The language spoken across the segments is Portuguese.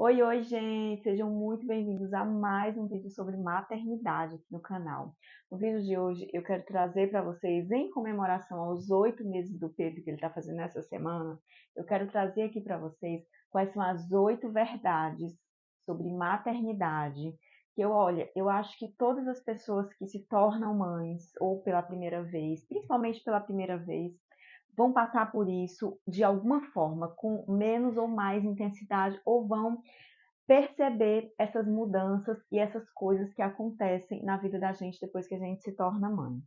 Oi, oi, gente! Sejam muito bem-vindos a mais um vídeo sobre maternidade aqui no canal. No vídeo de hoje, eu quero trazer para vocês, em comemoração aos 8 meses do Pedro que ele está fazendo essa semana, eu quero trazer aqui para vocês quais são as 8 verdades sobre maternidade. Olha, eu acho que todas as pessoas que se tornam mães, ou pela primeira vez, principalmente pela primeira vez, vão passar por isso de alguma forma, com menos ou mais intensidade, ou vão perceber essas mudanças e essas coisas que acontecem na vida da gente depois que a gente se torna mãe.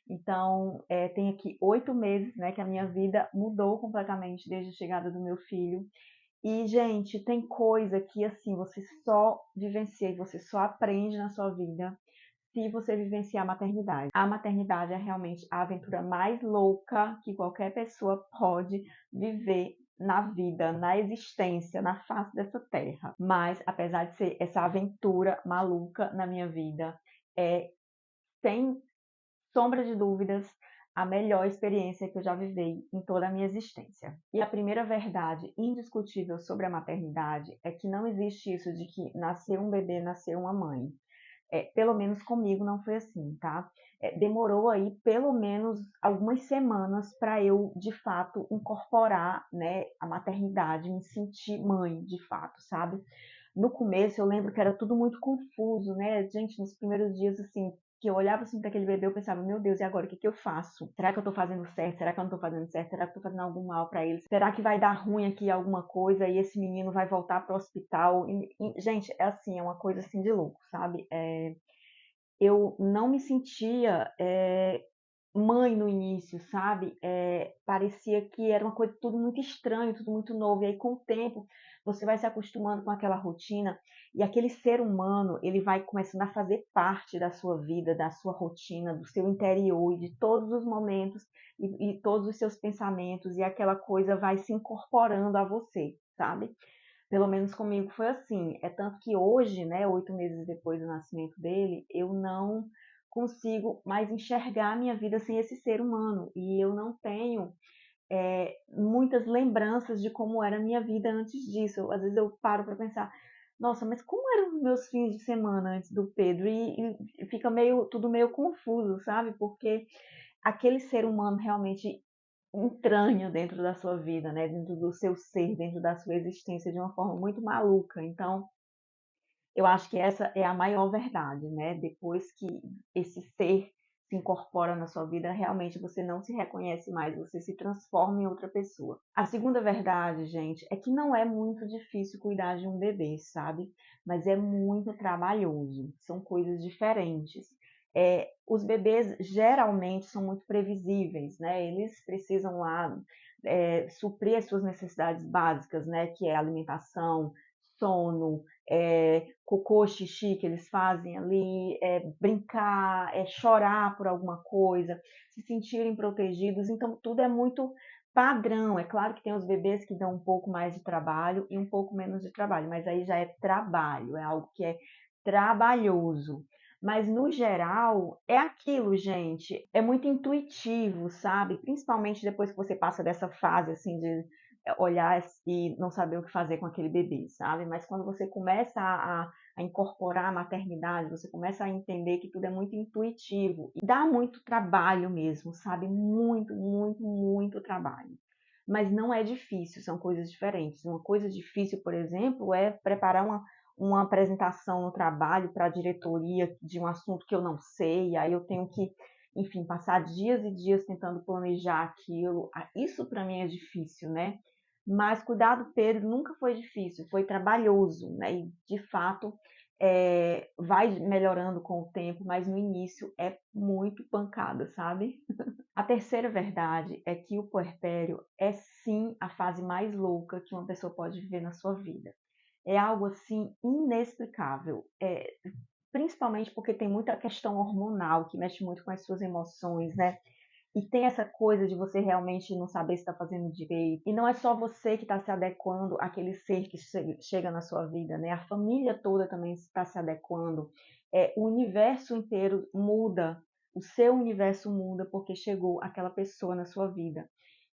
Então, tem aqui 8 meses, né, que a minha vida mudou completamente desde a chegada do meu filho. E, gente, tem coisa que, assim, você só vivencia e você só aprende na sua vida se você vivenciar a maternidade. A maternidade é realmente a aventura mais louca que qualquer pessoa pode viver na vida, na existência, na face dessa terra. Mas, apesar de ser essa aventura maluca na minha vida, é, sem sombra de dúvidas, a melhor experiência que eu já vivei em toda a minha existência. E a primeira verdade indiscutível sobre a maternidade é que não existe isso de que nascer um bebê, nascer uma mãe. Pelo menos comigo não foi assim, tá? Demorou aí pelo menos algumas semanas para eu, de fato, incorporar, né, a maternidade, me sentir mãe, de fato, sabe? No começo eu lembro que era tudo muito confuso, né? Gente, nos primeiros dias, assim, que eu olhava assim para aquele bebê, eu pensava, meu Deus, e agora o que que eu faço? Será que eu tô fazendo certo? Será que eu não tô fazendo certo? Será que eu tô fazendo algum mal para ele? Será que vai dar ruim aqui alguma coisa e esse menino vai voltar pro hospital? Gente, é assim, é uma coisa assim de louco, sabe? Eu não me sentia mãe no início, sabe? Parecia que era uma coisa tudo muito estranho, tudo muito novo. E aí, com o tempo, você vai se acostumando com aquela rotina e aquele ser humano, ele vai começando a fazer parte da sua vida, da sua rotina, do seu interior e de todos os momentos e todos os seus pensamentos e aquela coisa vai se incorporando a você, sabe? Pelo menos comigo foi assim. É tanto que hoje, né, 8 meses depois do nascimento dele, eu não consigo mais enxergar a minha vida sem esse ser humano. E eu não tenho muitas lembranças de como era a minha vida antes disso. Às vezes eu paro para pensar, nossa, mas como eram os meus fins de semana antes do Pedro? E fica tudo meio confuso, sabe? Porque aquele ser humano realmente entranha dentro da sua vida, né? Dentro do seu ser, dentro da sua existência de uma forma muito maluca. Então, eu acho que essa é a maior verdade, né? Depois que esse ser se incorpora na sua vida, realmente você não se reconhece mais, você se transforma em outra pessoa. A segunda verdade, gente, é que não é muito difícil cuidar de um bebê, sabe? Mas é muito trabalhoso, são coisas diferentes. Os bebês geralmente são muito previsíveis, né? Eles precisam lá suprir as suas necessidades básicas, né? Que é alimentação, sono, cocô, xixi que eles fazem ali, brincar, chorar por alguma coisa, se sentirem protegidos. Então, tudo é muito padrão. É claro que tem os bebês que dão um pouco mais de trabalho e um pouco menos de trabalho, mas aí já é trabalho, é algo que é trabalhoso. Mas no geral é aquilo, gente. É muito intuitivo, sabe? Principalmente depois que você passa dessa fase assim de olhar e não saber o que fazer com aquele bebê, sabe? Mas quando você começa a incorporar a maternidade, você começa a entender que tudo é muito intuitivo e dá muito trabalho mesmo, sabe? Muito, muito, muito trabalho. Mas não é difícil, são coisas diferentes. Uma coisa difícil, por exemplo, é preparar uma apresentação no trabalho para a diretoria de um assunto que eu não sei, aí eu tenho que, enfim, passar dias e dias tentando planejar aquilo. Isso para mim é difícil, né? Mas cuidar do Pedro nunca foi difícil, foi trabalhoso, né? E de fato vai melhorando com o tempo, mas no início é muito pancada, sabe? A terceira verdade é que o puerpério é sim a fase mais louca que uma pessoa pode viver na sua vida. É algo assim inexplicável, principalmente porque tem muita questão hormonal que mexe muito com as suas emoções, né? E tem essa coisa de você realmente não saber se está fazendo direito. E não é só você que está se adequando àquele ser que chega na sua vida, né? A família toda também está se adequando. O universo inteiro muda, o seu universo muda porque chegou aquela pessoa na sua vida.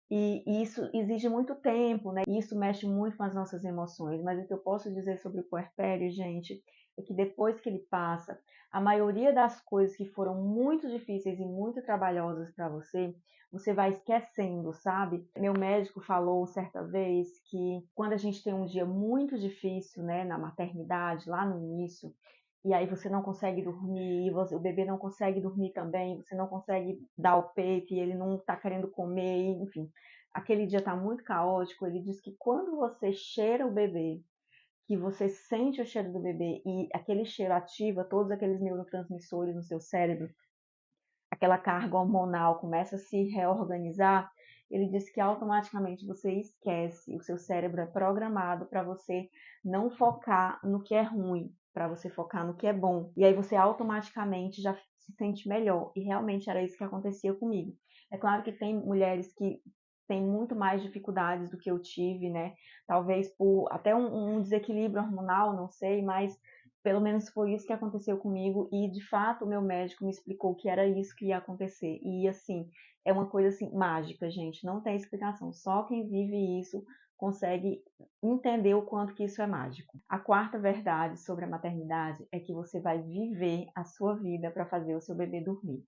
E isso exige muito tempo, né? E isso mexe muito com as nossas emoções. Mas o que eu posso dizer sobre o puerpério, gente, é que depois que ele passa, a maioria das coisas que foram muito difíceis e muito trabalhosas para você, você vai esquecendo, sabe? Meu médico falou certa vez que quando a gente tem um dia muito difícil, né, na maternidade, lá no início, e aí você não consegue dormir, o bebê não consegue dormir também, você não consegue dar o peito e ele não está querendo comer, enfim, aquele dia está muito caótico. Ele diz que quando você cheira o bebê, que você sente o cheiro do bebê e aquele cheiro ativa todos aqueles neurotransmissores no seu cérebro, aquela carga hormonal começa a se reorganizar, ele diz que automaticamente você esquece, o seu cérebro é programado para você não focar no que é ruim, para você focar no que é bom. E aí você automaticamente já se sente melhor. E realmente era isso que acontecia comigo. É claro que tem mulheres que têm muito mais dificuldades do que eu tive, né? Talvez por até um desequilíbrio hormonal, não sei, mas pelo menos foi isso que aconteceu comigo e, de fato, o meu médico me explicou que era isso que ia acontecer. E, assim, é uma coisa, assim, mágica, gente. Não tem explicação. Só quem vive isso consegue entender o quanto que isso é mágico. A quarta verdade sobre a maternidade é que você vai viver a sua vida para fazer o seu bebê dormir.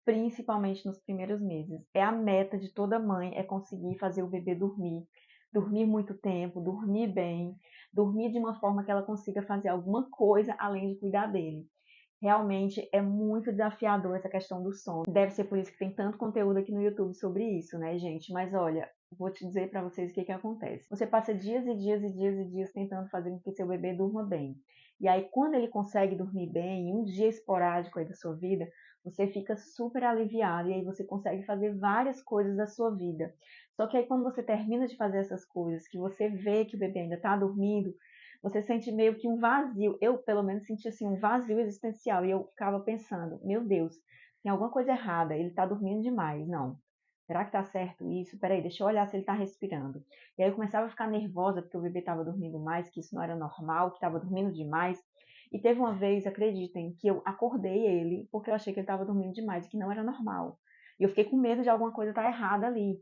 Principalmente nos primeiros meses. É a meta de toda mãe, é conseguir fazer o bebê dormir, dormir muito tempo, dormir bem, dormir de uma forma que ela consiga fazer alguma coisa além de cuidar dele. Realmente é muito desafiador essa questão do sono. Deve ser por isso que tem tanto conteúdo aqui no YouTube sobre isso, né, gente? Mas olha, vou te dizer para vocês o que acontece. Você passa dias e dias e dias e dias tentando fazer com que seu bebê durma bem. E aí, quando ele consegue dormir bem, em um dia esporádico aí da sua vida, você fica super aliviado e aí você consegue fazer várias coisas da sua vida. Só que aí, quando você termina de fazer essas coisas, que você vê que o bebê ainda está dormindo, você sente meio que um vazio. Eu, pelo menos, senti assim um vazio existencial. E eu ficava pensando, meu Deus, tem alguma coisa errada, ele tá dormindo demais. Não. Será que tá certo isso? Peraí, deixa eu olhar se ele tá respirando. E aí eu começava a ficar nervosa porque o bebê tava dormindo mais, que isso não era normal, que tava dormindo demais. E teve uma vez, acreditem, que eu acordei ele porque eu achei que ele tava dormindo demais, que não era normal. E eu fiquei com medo de alguma coisa estar errada ali,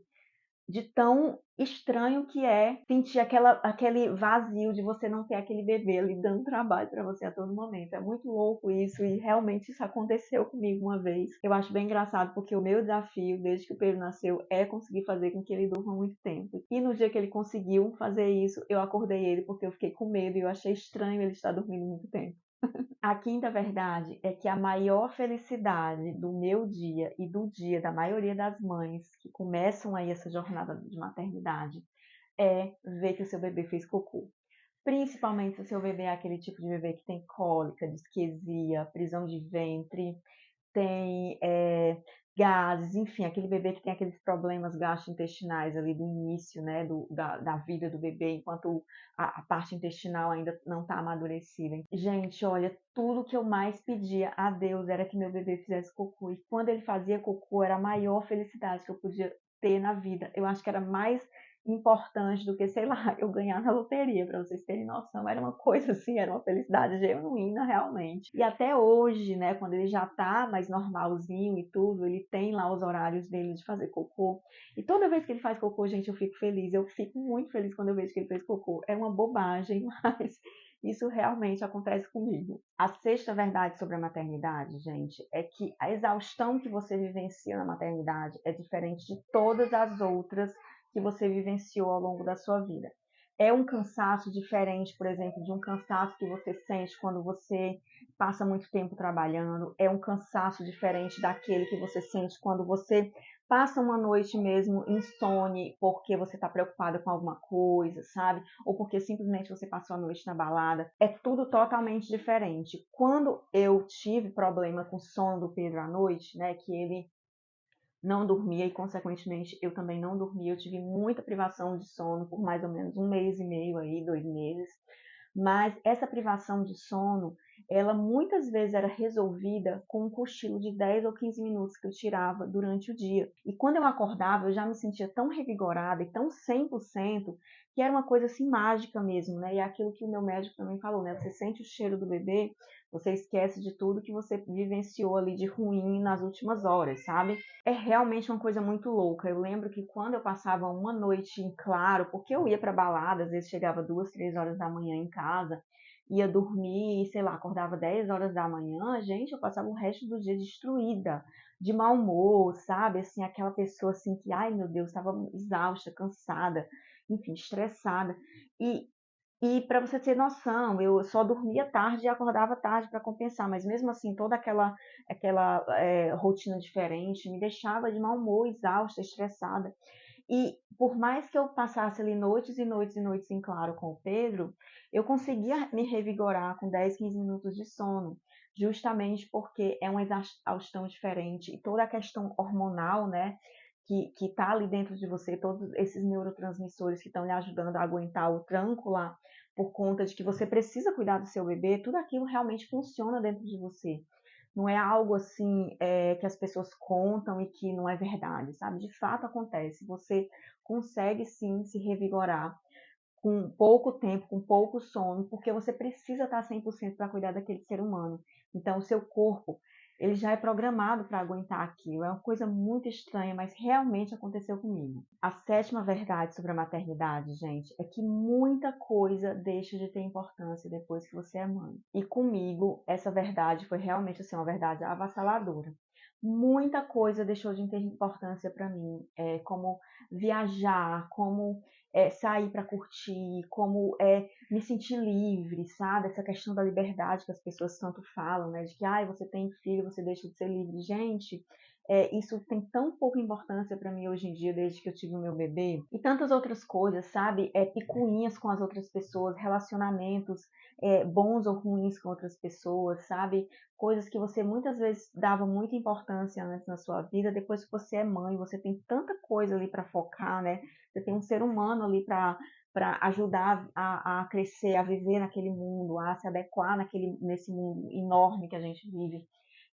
de tão estranho que é sentir aquele vazio de você não ter aquele bebê ali dando trabalho para você a todo momento. É muito louco isso e realmente isso aconteceu comigo uma vez. Eu acho bem engraçado porque o meu desafio desde que o Pedro nasceu é conseguir fazer com que ele durma muito tempo. E no dia que ele conseguiu fazer isso, eu acordei ele porque eu fiquei com medo e eu achei estranho ele estar dormindo muito tempo. A quinta verdade é que a maior felicidade do meu dia e do dia da maioria das mães que começam aí essa jornada de maternidade é ver que o seu bebê fez cocô. Principalmente se o seu bebê é aquele tipo de bebê que tem cólica, disquesia, prisão de ventre, tem gases, enfim, aquele bebê que tem aqueles problemas gastrointestinais ali do início, né, da vida do bebê, enquanto a parte intestinal ainda não está amadurecida. Gente, olha, tudo que eu mais pedia a Deus era que meu bebê fizesse cocô, e quando ele fazia cocô era a maior felicidade que eu podia ter na vida. Eu acho que era mais importante do que, sei lá, eu ganhar na loteria, para vocês terem noção. Era uma coisa assim, era uma felicidade genuína realmente. E até hoje, né, quando ele já tá mais normalzinho e tudo, ele tem lá os horários dele de fazer cocô. E toda vez que ele faz cocô, gente, eu fico feliz. Eu fico muito feliz quando eu vejo que ele fez cocô. É uma bobagem, mas isso realmente acontece comigo. A sexta verdade sobre a maternidade, gente, é que a exaustão que você vivencia na maternidade é diferente de todas as outras que você vivenciou ao longo da sua vida. É um cansaço diferente, por exemplo, de um cansaço que você sente quando você passa muito tempo trabalhando. É um cansaço diferente daquele que você sente quando você passa uma noite mesmo insone porque você está preocupada com alguma coisa, sabe? Ou porque simplesmente você passou a noite na balada. É tudo totalmente diferente. Quando eu tive problema com o sono do Pedro à noite, né, que ele não dormia e, consequentemente, eu também não dormia. Eu tive muita privação de sono por mais ou menos um mês e meio aí, 2 meses. Mas essa privação de sono, ela muitas vezes era resolvida com um cochilo de 10 ou 15 minutos que eu tirava durante o dia. E quando eu acordava, eu já me sentia tão revigorada e tão 100% que era uma coisa assim mágica mesmo, né? E é aquilo que o meu médico também falou, né? Você sente o cheiro do bebê, você esquece de tudo que você vivenciou ali de ruim nas últimas horas, sabe? É realmente uma coisa muito louca. Eu lembro que quando eu passava uma noite em claro, porque eu ia para balada, às vezes chegava 2, 3 horas da manhã em casa, ia dormir, sei lá, acordava 10 horas da manhã, gente, eu passava o resto do dia destruída, de mau humor, sabe? Assim, aquela pessoa assim que, ai meu Deus, estava exausta, cansada, enfim, estressada. E e para você ter noção, eu só dormia tarde e acordava tarde para compensar, mas mesmo assim, toda aquela rotina diferente me deixava de mau humor, exausta, estressada. E por mais que eu passasse ali noites e noites e noites em claro com o Pedro, eu conseguia me revigorar com 10, 15 minutos de sono, justamente porque é uma exaustão diferente e toda a questão hormonal, né, que está ali dentro de você, todos esses neurotransmissores que estão lhe ajudando a aguentar o tranco lá, por conta de que você precisa cuidar do seu bebê, tudo aquilo realmente funciona dentro de você. Não é algo assim que as pessoas contam e que não é verdade, sabe? De fato acontece. Você consegue sim se revigorar com pouco tempo, com pouco sono, porque você precisa estar 100% para cuidar daquele ser humano. Então, o seu corpo, ele já é programado para aguentar aquilo. É uma coisa muito estranha, mas realmente aconteceu comigo. A sétima verdade sobre a maternidade, gente, é que muita coisa deixa de ter importância depois que você é mãe. E comigo, essa verdade foi realmente assim, uma verdade avassaladora. Muita coisa deixou de ter importância para mim, como viajar, como sair para curtir, como me sentir livre, sabe? Essa questão da liberdade que as pessoas tanto falam, né? De que você tem filho, você deixa de ser livre. Gente, isso tem tão pouca importância para mim hoje em dia, desde que eu tive o meu bebê. E tantas outras coisas, sabe? Picuinhas com as outras pessoas, relacionamentos bons ou ruins com outras pessoas, sabe? Coisas que você muitas vezes dava muita importância antes na sua vida, depois que você é mãe, você tem tanta coisa ali para focar, né? Você tem um ser humano ali para ajudar a crescer, a viver naquele mundo, a se adequar nesse mundo enorme que a gente vive.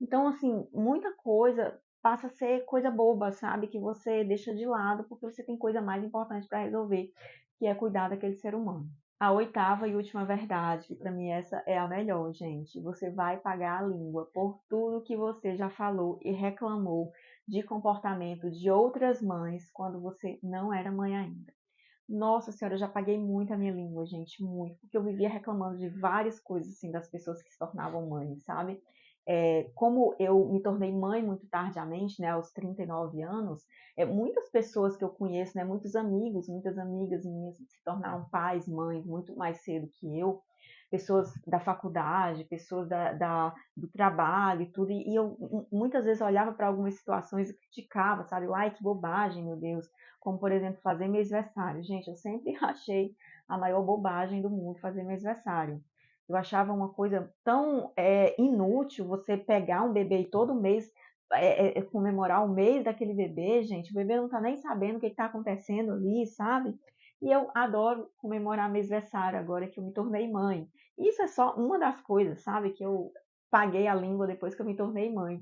Então, assim, muita coisa passa a ser coisa boba, sabe? Que você deixa de lado porque você tem coisa mais importante para resolver, que é cuidar daquele ser humano. A oitava e última verdade, que para mim essa é a melhor, gente. Você vai pagar a língua por tudo que você já falou e reclamou de comportamento de outras mães quando você não era mãe ainda. Nossa senhora, eu já paguei muito a minha língua, gente, muito, porque eu vivia reclamando de várias coisas, assim, das pessoas que se tornavam mães, sabe? Como eu me tornei mãe muito tardiamente, né, aos 39 anos, muitas pessoas que eu conheço, né, muitos amigos, muitas amigas minhas se tornaram pais, mães, muito mais cedo que eu, pessoas da faculdade, pessoas do trabalho e tudo, e eu muitas vezes olhava para algumas situações e criticava, sabe? Ai, que bobagem, meu Deus, como, por exemplo, fazer mêsversário. Gente, eu sempre achei a maior bobagem do mundo fazer mêsversário. Eu achava uma coisa tão inútil você pegar um bebê e todo mês comemorar o mês daquele bebê, gente. O bebê não tá nem sabendo o que está acontecendo ali, sabe? E eu adoro comemorar mêsversário agora que eu me tornei mãe. Isso é só uma das coisas, sabe? Que eu paguei a língua depois que eu me tornei mãe.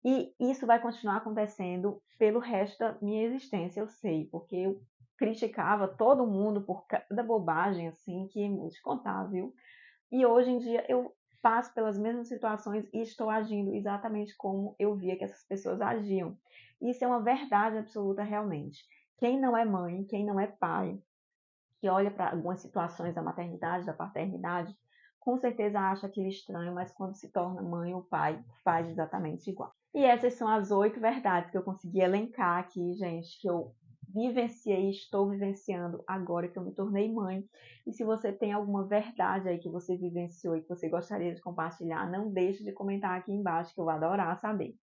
E isso vai continuar acontecendo pelo resto da minha existência, eu sei, porque eu criticava todo mundo por cada bobagem, assim, que vou te contar, viu? E hoje em dia eu passo pelas mesmas situações e estou agindo exatamente como eu via que essas pessoas agiam. Isso é uma verdade absoluta realmente. Quem não é mãe, quem não é pai, que olha para algumas situações da maternidade, da paternidade, com certeza acha aquilo estranho, mas quando se torna mãe ou pai, faz exatamente igual. E essas são as 8 verdades que eu consegui elencar aqui, gente, que eu vivenciei e estou vivenciando agora que eu me tornei mãe. E se você tem alguma verdade aí que você vivenciou e que você gostaria de compartilhar, não deixe de comentar aqui embaixo, que eu vou adorar saber.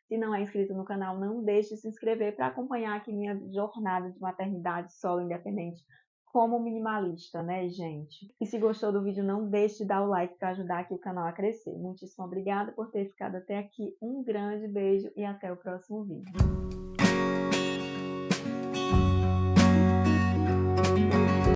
Se não é inscrito no canal, não deixe de se inscrever para acompanhar aqui minha jornada de maternidade solo independente como minimalista, né, gente? E se gostou do vídeo, não deixe de dar o like para ajudar aqui o canal a crescer. Muitíssimo obrigada por ter ficado até aqui. Um grande beijo e até o próximo vídeo.